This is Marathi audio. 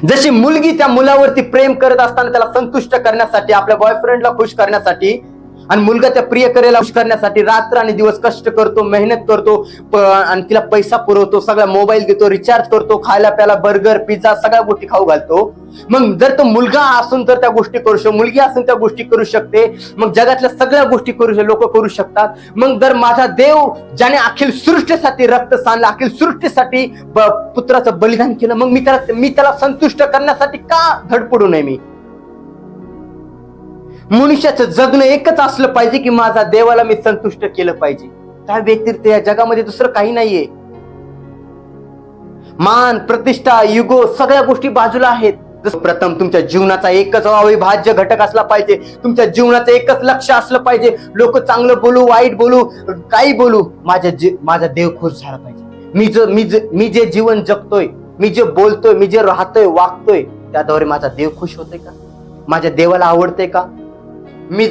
जशी मुलगी त्या मुलावरती प्रेम करत असताना त्याला संतुष्ट करण्यासाठी, आपल्या बॉयफ्रेंडला खुश करण्यासाठी, आणि मुलगा त्या प्रियकरेला खुश करण्यासाठी रात्र आणि दिवस कष्ट करतो, मेहनत करतो, आणि तिला पैसा पुरवतो, सगळा मोबाईल देतो, रिचार्ज करतो, खायला प्यायला बर्गर पिझ्झा सगळ्या गोष्टी खाऊ घालतो. मग जर तो मुलगा असून तर त्या गोष्टी करू शकतो, मुलगी असून त्या गोष्टी करू शकते, मग जगातल्या सगळ्या गोष्टी लोक करू शकतात. मग जर माझा देव ज्याने अखिल सृष्टीसाठी रक्त सांडलं, अखिल सृष्टीसाठी पुत्राचं बलिदान केलं, मग मी त्याला संतुष्ट करण्यासाठी का धडपडू नये? मी मनुष्याचं जगणं एकच असलं पाहिजे की माझा देवाला मी संतुष्ट केलं पाहिजे. त्या व्यतिरिक्त या जगामध्ये दुसरं काही नाहीये. मान, प्रतिष्ठा, युगो सगळ्या गोष्टी बाजूला आहेत. प्रथम तुमच्या जीवनाचा एकच अविभाज्य घटक असला पाहिजे. तुमच्या जीवनाचं एकच लक्ष असलं पाहिजे. लोक चांगलं बोलू, वाईट बोलू, काही बोलू, माझा देव खुश झाला पाहिजे. मी जे जीवन जगतोय, मी जे बोलतोय, मी जे राहतोय, वागतोय, त्याद्वारे माझा देव खुश होतोय का? माझ्या देवाला आवडतंय का? मी